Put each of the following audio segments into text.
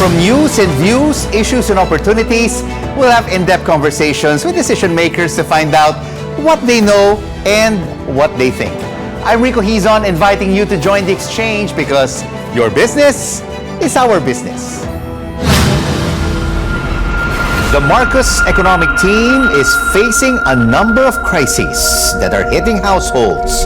From news and views, issues and opportunities, we'll have in-depth conversations with decision makers to find out what they know and what they think. I'm Rico Hizon, inviting you to join the exchange because your business is our business. The Marcos economic team is facing a number of crises that are hitting households.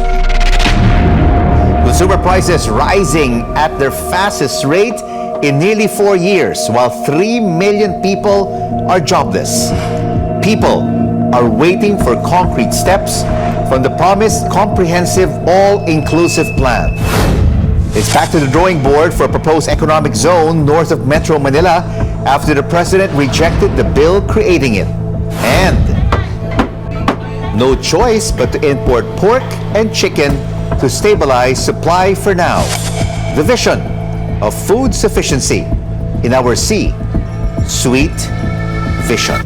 Consumer prices rising at their fastest rate in nearly 4 years, while 3 million people are jobless. People are waiting for concrete steps from the promised comprehensive all-inclusive plan. It's back to the drawing board for a proposed economic zone north of Metro Manila after the president rejected the bill creating it. And no choice but to import pork and chicken to stabilize supply for now. The vision of food sufficiency in our sweet vision.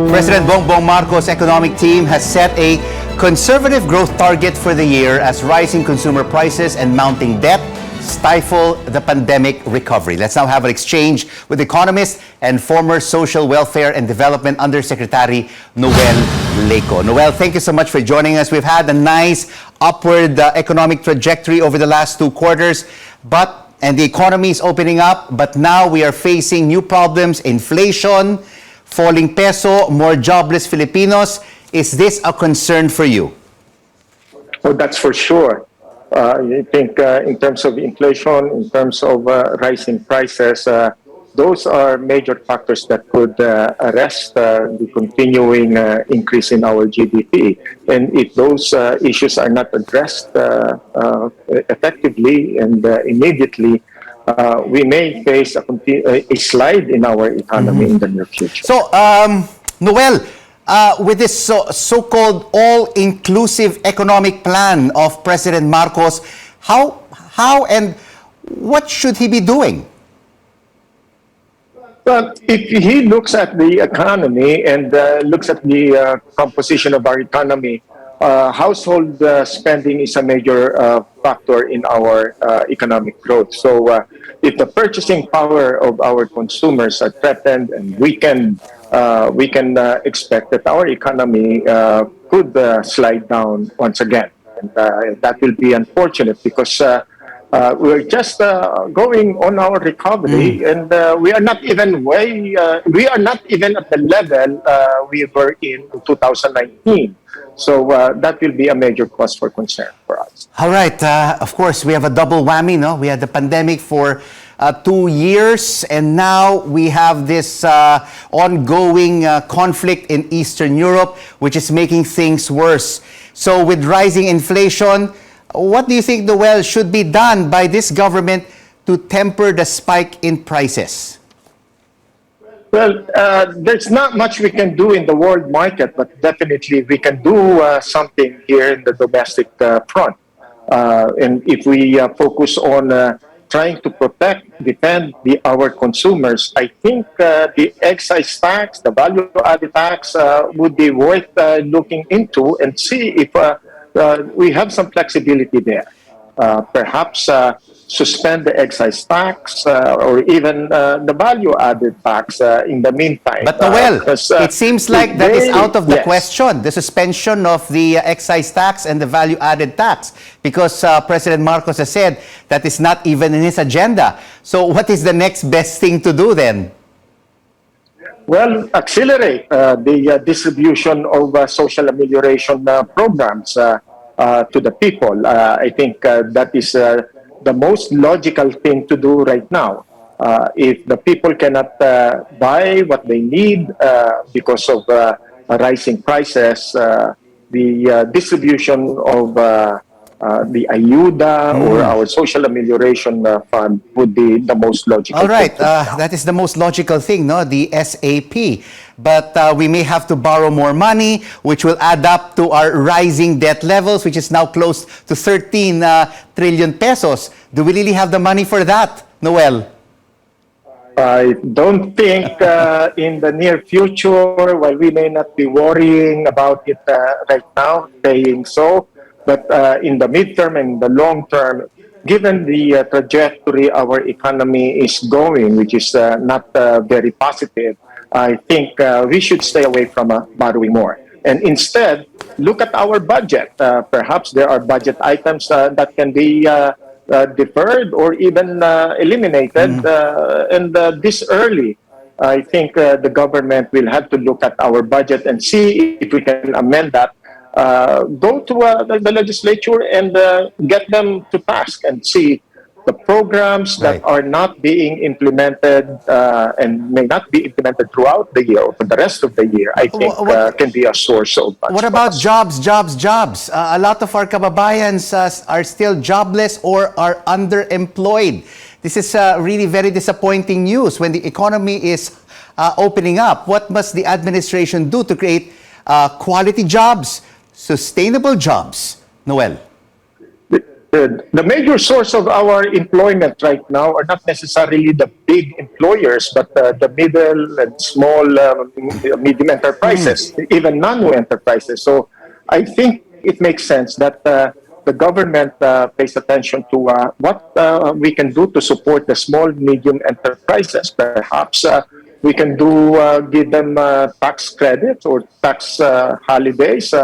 President Bongbong Marcos' economic team has set a conservative growth target for the year as rising consumer prices and mounting debt stifle the pandemic recovery. Let's now have an exchange with Economist and former Social Welfare and Development Undersecretary Noel Leco. Noel, thank you so much for joining us. We've had a nice upward economic trajectory over the last 2 quarters, and the economy is opening up, but now we are facing new problems, inflation, falling peso, more jobless Filipinos. Is this a concern for you? Oh, that's for sure. I think in terms of inflation, in terms of rising prices, those are major factors that could arrest the continuing increase in our GDP. And if those issues are not addressed effectively and immediately, we may face a slide in our economy in the near future. So, Noel, with this so-called all-inclusive economic plan of President Marcos, how and what should he be doing? Well, if he looks at the economy and looks at the composition of our economy, household spending is a major factor in our economic growth. So if the purchasing power of our consumers are threatened and weakened, we can expect that our economy could slide down once again. And that will be unfortunate because we're just going on our recovery, and we are not even at the level we were in 2019. So that will be a major cause for concern for us. All right. Of course, we have a double whammy, no? We had the pandemic for 2 years, and now we have this ongoing conflict in Eastern Europe, which is making things worse. So with rising inflation, what do you think, Noel, should be done by this government to temper the spike in prices? Well, there's not much we can do in the world market, but definitely we can do something here in the domestic front. And if we focus on trying to defend our consumers, I think the excise tax, the value-added tax would be worth looking into and see if we have some flexibility there. Perhaps suspend the excise tax or even the value-added tax in the meantime. But Noel, it seems like that is out of the question, the suspension of the excise tax and the value-added tax, because President Marcos has said that is not even in his agenda. So what is the next best thing to do then? Well, accelerate the distribution of social amelioration programs to the people. I think that is the most logical thing to do right now. If the people cannot buy what they need because of rising prices, the distribution of the ayuda or our social amelioration fund would be the most logical. All right, that is the most logical thing, no? The SAP. But we may have to borrow more money, which will add up to our rising debt levels, which is now close to 13 trillion pesos. Do we really have the money for that, Noel? I don't think in the near future, while we may not be worrying about it right now, saying so, but in the midterm and the long term, given the trajectory our economy is going, which is not very positive, I think we should stay away from borrowing more. And instead, look at our budget. Perhaps there are budget items that can be deferred or even eliminated. And this early, I think the government will have to look at our budget and see if we can amend that. Go to the legislature and get them to task and see the programs that Right. are not being implemented and may not be implemented throughout the year or for the rest of the year, I think can be a source of much What about cost. jobs? A lot of our kababayans are still jobless or are underemployed. This is really very disappointing news when the economy is opening up. What must the administration do to create quality jobs, sustainable jobs? Noel. The major source of our employment right now are not necessarily the big employers, but the middle and small, medium enterprises, even nano enterprises. So I think it makes sense that the government pays attention to what we can do to support the small, medium enterprises. Perhaps we can do give them tax credits or tax holidays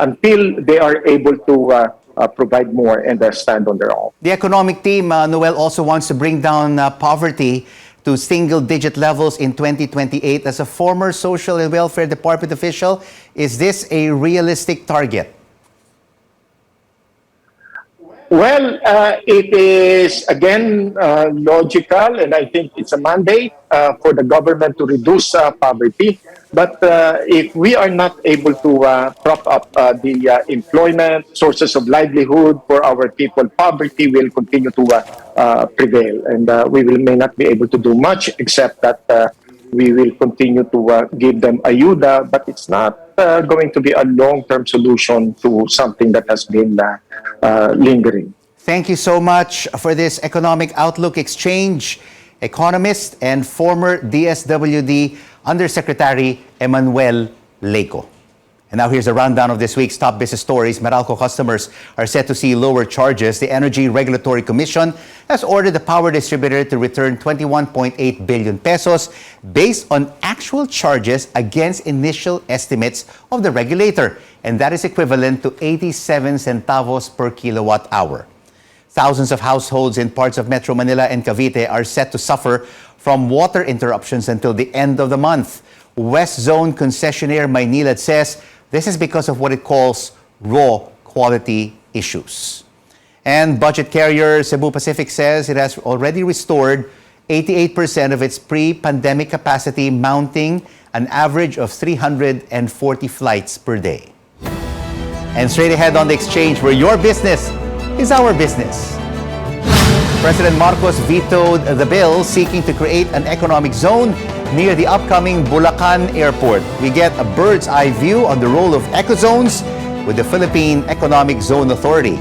until they are able to provide more and stand on their own. The economic team, Noel, also wants to bring down poverty to single-digit levels in 2028. As a former Social and Welfare Department official, is this a realistic target? Well, it is again logical, and I think it's a mandate for the government to reduce poverty. But if we are not able to prop up the employment, sources of livelihood for our people, poverty will continue to prevail, and may not be able to do much except that we will continue to give them ayuda, but it's not going to be a long-term solution to something that has been lingering. Thank you so much for this economic outlook exchange. Economist and former DSWD Undersecretary Emmanuel Leco. And now here's a rundown of this week's top business stories. Meralco customers are set to see lower charges. The Energy Regulatory Commission has ordered the power distributor to return 21.8 billion pesos based on actual charges against initial estimates of the regulator. And that is equivalent to 87 centavos per kilowatt hour. Thousands of households in parts of Metro Manila and Cavite are set to suffer from water interruptions until the end of the month. West Zone concessionaire Maynilad says this is because of what it calls raw quality issues. And budget carrier Cebu Pacific says it has already restored 88% of its pre-pandemic capacity, mounting an average of 340 flights per day. And straight ahead on the exchange, where your business is our business. President Marcos vetoed the bill seeking to create an economic zone near the upcoming Bulacan Airport. We get a bird's eye view on the role of ecozones with the Philippine Economic Zone Authority.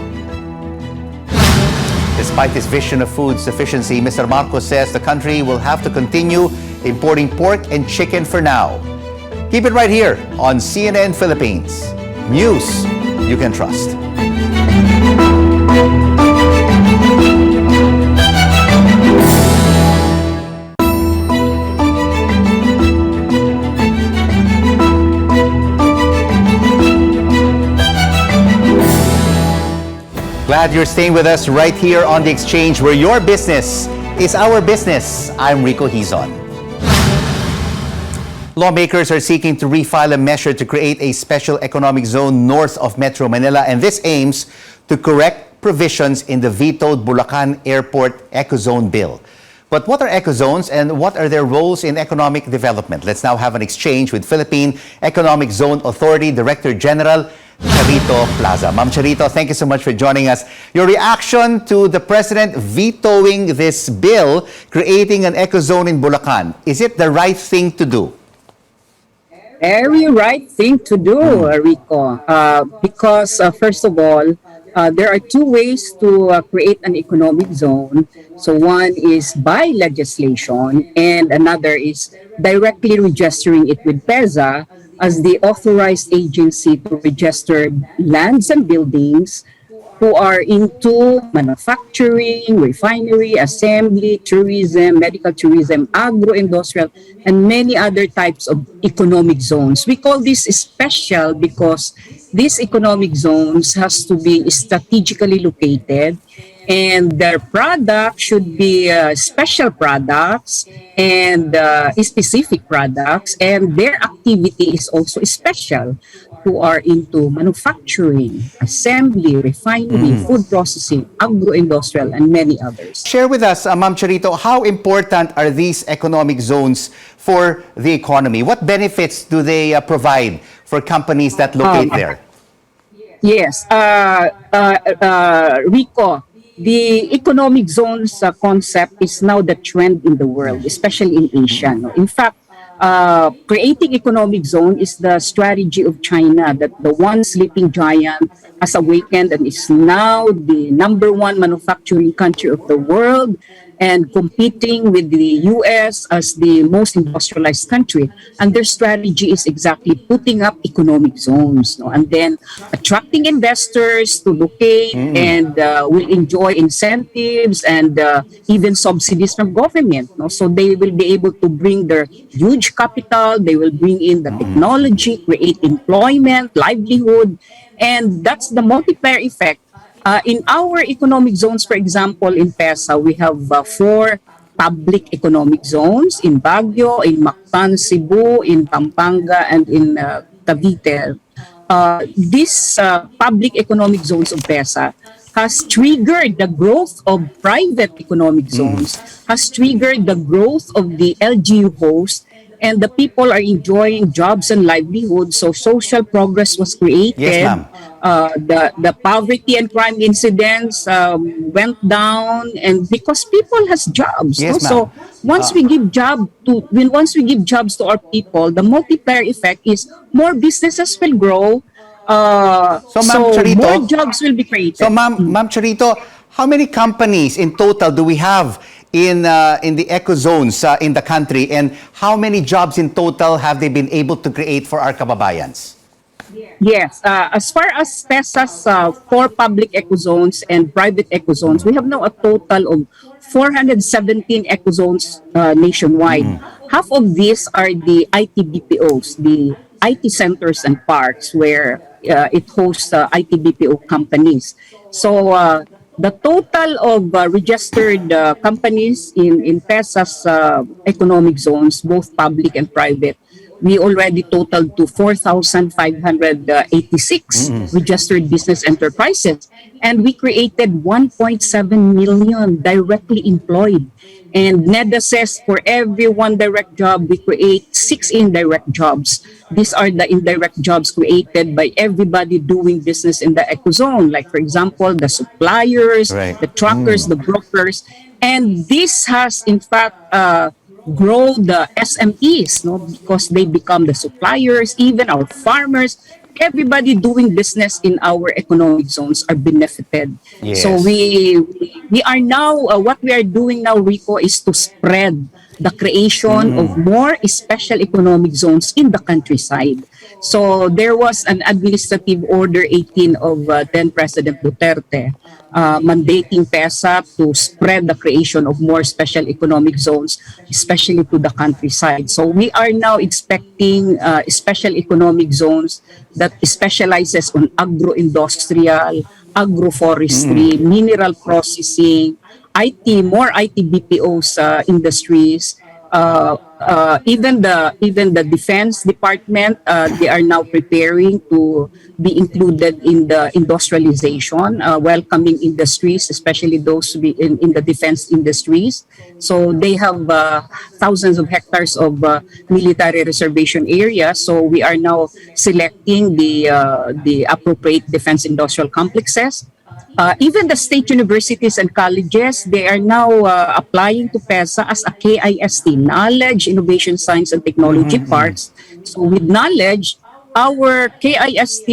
Despite this vision of food sufficiency, Mr. Marcos says the country will have to continue importing pork and chicken for now. Keep it right here on CNN Philippines. News you can trust. Glad you're staying with us right here on The Exchange, where your business is our business. I'm Rico Hizon. Lawmakers are seeking to refile a measure to create a special economic zone north of Metro Manila, and this aims to correct provisions in the vetoed Bulacan Airport Ecozone Bill. But what are ecozones and what are their roles in economic development? Let's now have an exchange with Philippine Economic Zone Authority Director General Charito Plaza. Ma'am Charito, thank you so much for joining us. Your reaction to the President vetoing this bill, creating an ecozone in Bulacan, is it the right thing to do? Very right thing to do, Rico. Because first of all, There are two ways to create an economic zone. So one is by legislation, and another is directly registering it with PEZA as the authorized agency to register lands and buildings who are into manufacturing, refinery, assembly, tourism, medical tourism, agro-industrial, and many other types of economic zones. We call this special because these economic zones has to be strategically located, and their product should be special products and specific products, and their activity is also special, who are into manufacturing, assembly, refinery, food processing, agro-industrial, and many others. Share with us, Ma'am Charito, how important are these economic zones for the economy? What benefits do they provide for companies that locate there? Yes, Rico, the economic zones concept is now the trend in the world, especially in Asia. No? In fact, creating economic zone is the strategy of China, that the one sleeping giant has awakened and is now the number one manufacturing country of the world, and competing with the US as the most industrialized country. And their strategy is exactly putting up economic zones, no? And then attracting investors to locate and will enjoy incentives and even subsidies from government. No? So they will be able to bring their huge capital, they will bring in the technology, create employment, livelihood, and that's the multiplier effect. In our economic zones, for example, in PESA, we have four public economic zones in Baguio, in Mactan, Cebu, in Pampanga, and in Cavite. These public economic zones of PESA has triggered the growth of private economic zones, has triggered the growth of the LGU host, and the people are enjoying jobs and livelihoods. So social progress was created. Yes, ma'am. The poverty and crime incidents went down, and because people has jobs. Yes, No? So ma'am. once we give jobs to our people, the multiplier effect is more businesses will grow. So, Ma'am So more Charito, jobs will be created. So, Ma'am Charito, how many companies in total do we have in the eco zones in the country, and how many jobs in total have they been able to create for our kababayans? Yes, as far as PESA's four public eco zones and private eco zones, we have now a total of 417 eco zones nationwide. Half of these are the IT BPOs, the IT centers and parks where it hosts IT BPO companies. So the total of registered companies in PESA's economic zones, both public and private, we already totaled to 4,586 registered business enterprises. And we created 1.7 million directly employed. And NEDA says for every one direct job, we create 6 indirect jobs. These are the indirect jobs created by everybody doing business in the ecozone. Like, for example, the suppliers, Right. the truckers, the brokers. And this has, in fact, grow the SMEs, no, because they become the suppliers, even our farmers, everybody doing business in our economic zones are benefited. Yes. So we are now what we are doing now, Rico, is to spread the creation of more special economic zones in the countryside. So there was an administrative order 18 of then President Duterte mandating PESA to spread the creation of more special economic zones, especially to the countryside. So we are now expecting special economic zones that specializes on agro-industrial, agroforestry, mineral processing, IT, more IT BPOs industries, even the defense department, they are now preparing to be included in the industrialization, welcoming industries, especially those to be in the defense industries. So they have thousands of hectares of military reservation area. So we are now selecting the appropriate defense industrial complexes. Even the state universities and colleges, they are now applying to PESA as a KIST, Knowledge, Innovation, Science, and Technology Parks. So with knowledge, our KIST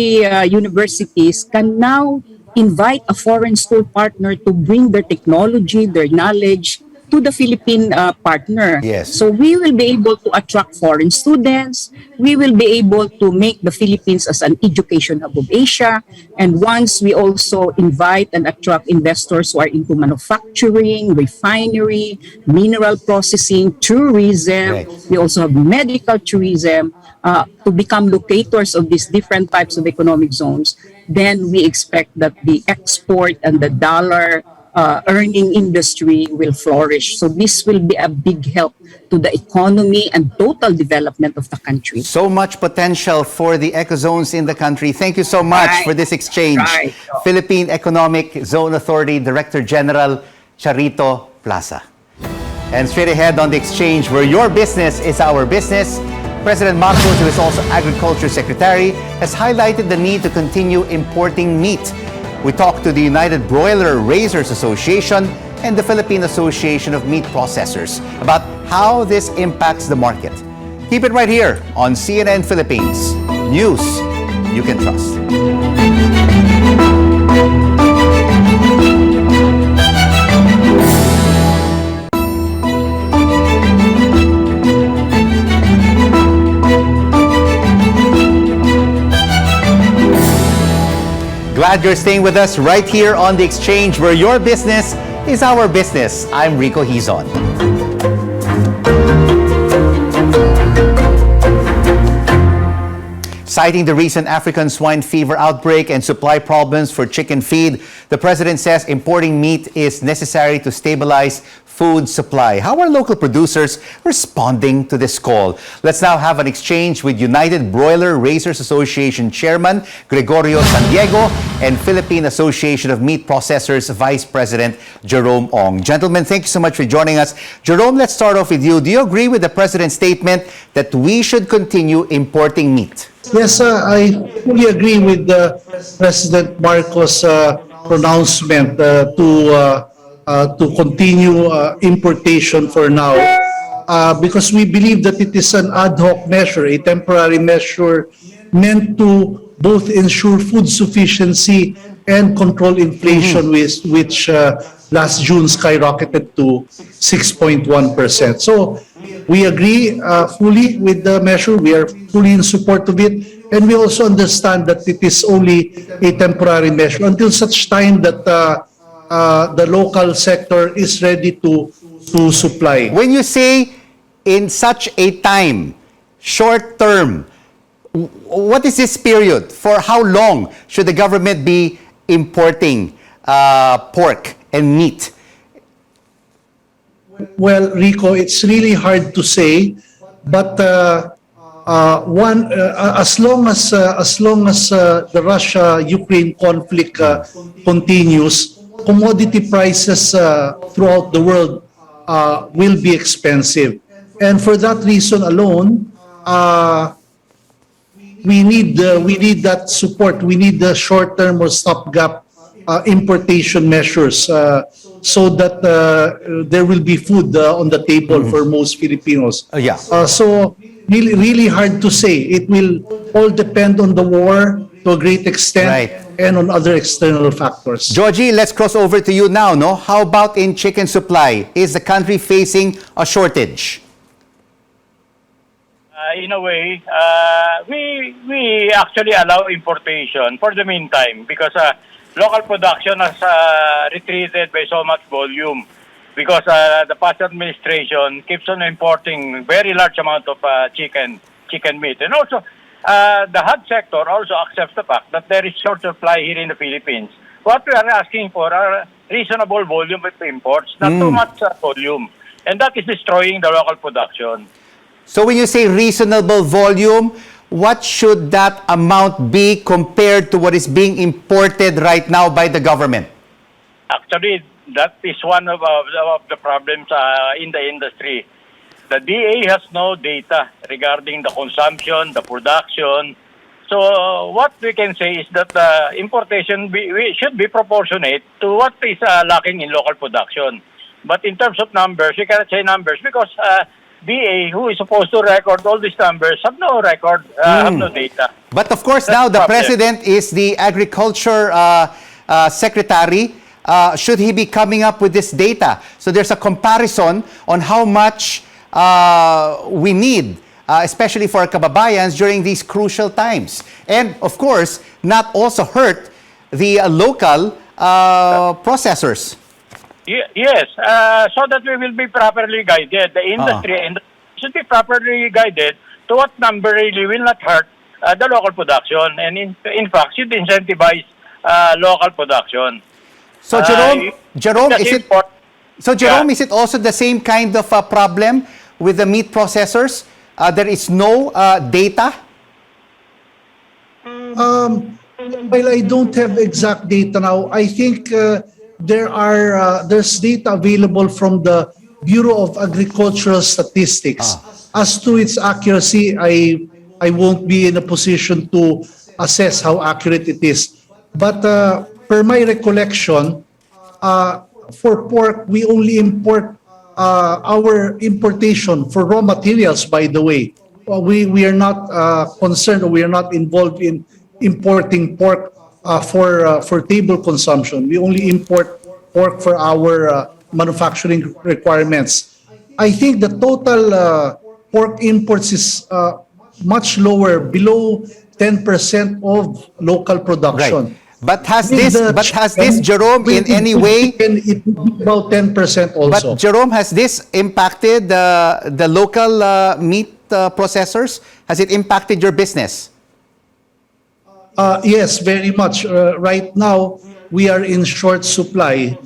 universities can now invite a foreign school partner to bring their technology, their knowledge to the Philippine partner. Yes. So we will be able to attract foreign students. We will be able to make the Philippines as an education hub of Asia. And once we also invite and attract investors who are into manufacturing, refinery, mineral processing, tourism. Right. We also have medical tourism to become locators of these different types of economic zones. Then we expect that the export and the dollar earning industry will flourish. So this will be a big help to the economy and total development of the country. So much potential for the ecozones in the country. Thank you so much Right. for this exchange. Right. Philippine Economic Zone Authority Director General Charito Plaza. And straight ahead on the exchange, where your business is our business, President Marcos, who is also Agriculture Secretary, has highlighted the need to continue importing meat. We talked to the United Broiler Raisers Association and the Philippine Association of Meat Processors about how this impacts the market. Keep it right here on CNN Philippines. News you can trust. Glad you're staying with us right here on The Exchange, where your business is our business. I'm Rico Hizon. Citing the recent African swine fever outbreak and supply problems for chicken feed, the president says importing meat is necessary to stabilize food supply. How are local producers responding to this call? Let's now have an exchange with United Broiler Raisers Association Chairman Gregorio San Diego and Philippine Association of Meat Processors Vice President Jerome Ong. Gentlemen, thank you so much for joining us. Jerome, let's start off with you. Do you agree with the president's statement that we should continue importing meat? Yes, I fully agree with President Marcos' pronouncement to continue importation for now, because we believe that it is an ad hoc measure, a temporary measure meant to both ensure food sufficiency and control inflation, which last June skyrocketed to 6.1%. So we agree fully with the measure. We are fully in support of it. And we also understand that it is only a temporary measure until such time that the local sector is ready to supply. When you say in such a time, short term, what is this period? For how long should the government be importing pork and meat? Well, Rico, it's really hard to say, but as long as the Russia-Ukraine conflict continues, commodity prices throughout the world will be expensive, and for that reason alone, we need that support. We need the short-term or stopgap importation measures so that there will be food on the table for most Filipinos. Yeah. So really hard to say. It will all depend on the war to a great extent, Right. and on other external factors. Georgie, let's cross over to you now. No, how about in chicken supply? Is the country facing a shortage? In a way, we actually allow importation for the meantime because local production has retreated by so much volume because the past administration keeps on importing very large amount of chicken meat. And also, the hog sector also accepts the fact that there is short supply here in the Philippines. What we are asking for are reasonable volume of imports, not too much volume. And that is destroying the local production. So when you say reasonable volume, what should that amount be compared to what is being imported right now by the government? Actually, that is one of the problems in the industry. The DA has no data regarding the consumption, the production. So what we can say is that the importation we should be proportionate to what is lacking in local production. But in terms of numbers, we cannot say numbers because DA, who is supposed to record all these numbers, have no record, have no data. But of course, That's now the the problem. president is the agriculture Secretary, should he be coming up with this data? So there's a comparison on how much we need, especially for our kababayans during these crucial times. And of course, not also hurt the local processors. Yes, so that we will be properly guided. The industry should be properly guided to what number really will not hurt the local production, and in fact should incentivize local production. So Jerome, is it also the same kind of problem with the meat processors? There is no data? Well, I don't have exact data now. I think there's data available from the Bureau of Agricultural Statistics. As to its accuracy, I won't be in a position to assess how accurate it is. But per my recollection, for pork, we only import our importation for raw materials, by the way. We are not concerned, or we are not involved in importing pork for table consumption. We only import pork for our manufacturing requirements. I think the total pork imports is much lower, below 10% of local production. Right. But has this, Jerome, in any way? It about 10% also. But Jerome, has this impacted the local meat processors? Has it impacted your business? Yes, very much. Right now, we are in short supply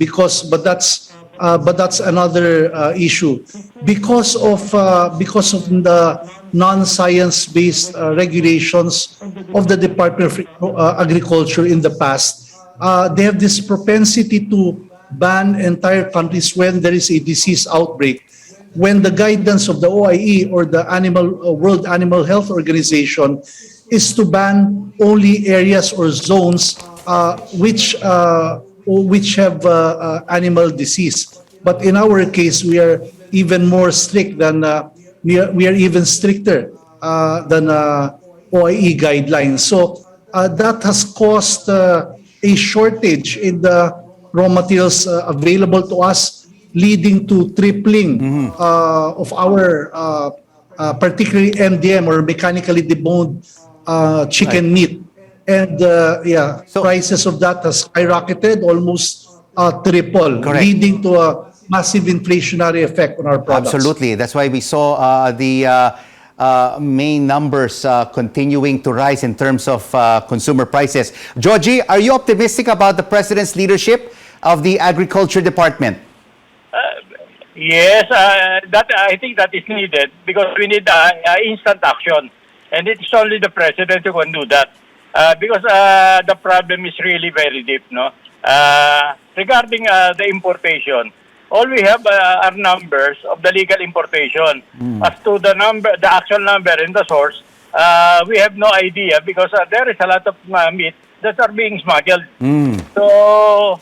but that's another issue. Because of the non-science-based regulations of the Department of Agriculture in the past, they have this propensity to ban entire countries when there is a disease outbreak. When the guidance of the OIE, or the World Animal Health Organization, is to ban only areas or zones which have animal disease. But in our case, we are even more strict than we are even stricter than OIE guidelines. So that has caused a shortage in the raw materials available to us, leading to tripling of our particularly MDM, or mechanically deboned chicken meat. And prices of that has skyrocketed, almost triple, leading to a massive inflationary effect on our products. Absolutely. That's why we saw the main numbers continuing to rise in terms of consumer prices. Georgie, are you optimistic about the President's leadership of the Agriculture Department? Yes, that I think that is needed, because we need instant action, and it's only the President who can do that. Because the problem is really very deep, no? Regarding the importation, all we have are numbers of the legal importation. As to the actual number and the source, we have no idea, because there is a lot of meat that are being smuggled. So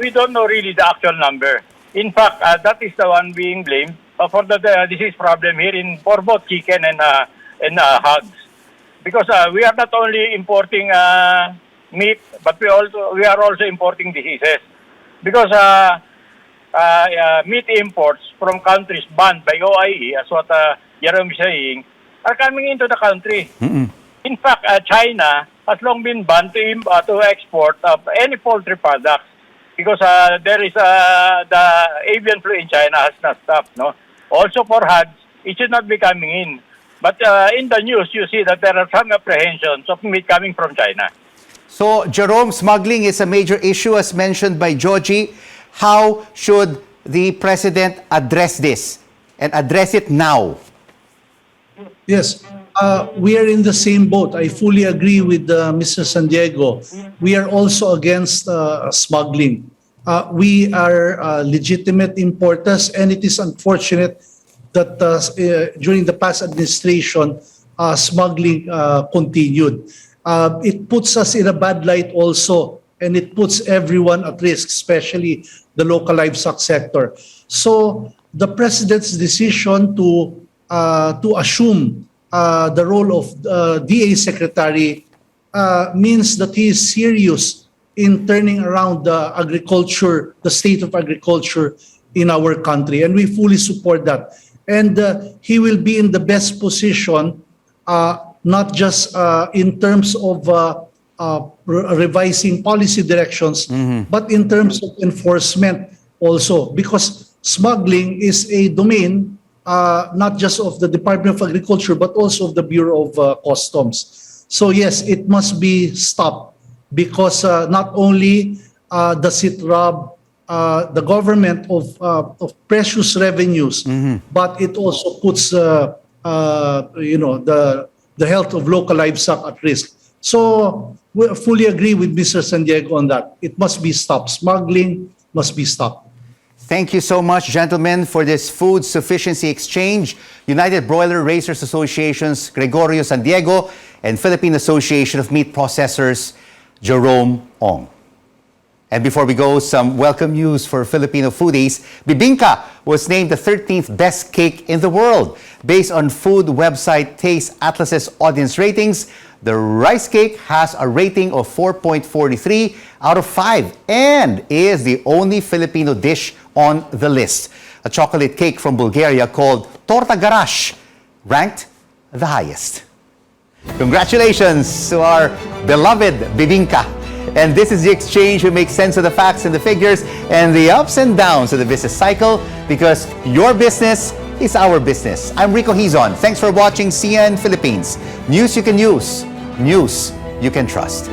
we don't know really the actual number. In fact, that is the one being blamed for the disease problem here for both chicken and hogs. Because we are not only importing meat, but we are also importing diseases. Because meat imports from countries banned by OIE, as what Jerome is saying, are coming into the country. In fact, China has long been banned to export any poultry products, because there is the avian flu in China has not stopped. No, also for hogs, it should not be coming in. But in the news, you see that there are some apprehensions of meat coming from China. So, Jerome, smuggling is a major issue, as mentioned by Georgie. How should the President address this, and address it now? Yes, we are in the same boat. I fully agree with Mr. San Diego. We are also against smuggling. We are legitimate importers, and it is unfortunate that during the past administration, smuggling continued. It puts us in a bad light also, and it puts everyone at risk, especially the local livestock sector. So the President's decision to assume the role of DA Secretary means that he is serious in turning around the agriculture, the state of agriculture in our country, and we fully support that. And he will be in the best position, not just in terms of revising policy directions, but in terms of enforcement also, because smuggling is a domain not just of the Department of Agriculture, but also of the Bureau of Customs. So yes, it must be stopped, because not only does it rob the government of precious revenues, but it also puts the health of local livestock at risk. So we fully agree with Mr. San Diego on that. It must be stopped. Smuggling must be stopped. Thank you so much, gentlemen, for this food sufficiency exchange. United Broiler Raisers Association's Gregorio San Diego and Philippine Association of Meat Processors, Jerome Ong. And before we go, some welcome news for Filipino foodies. Bibingka was named the 13th best cake in the world. Based on food website Taste Atlas's audience ratings, the rice cake has a rating of 4.43 out of 5 and is the only Filipino dish on the list. A chocolate cake from Bulgaria called Torta Garash ranked the highest. Congratulations to our beloved Bibingka. And this is the exchange who makes sense of the facts and the figures and the ups and downs of the business cycle, because your business is our business. I'm Rico Hizon. Thanks for watching CN Philippines. News you can use, news you can trust.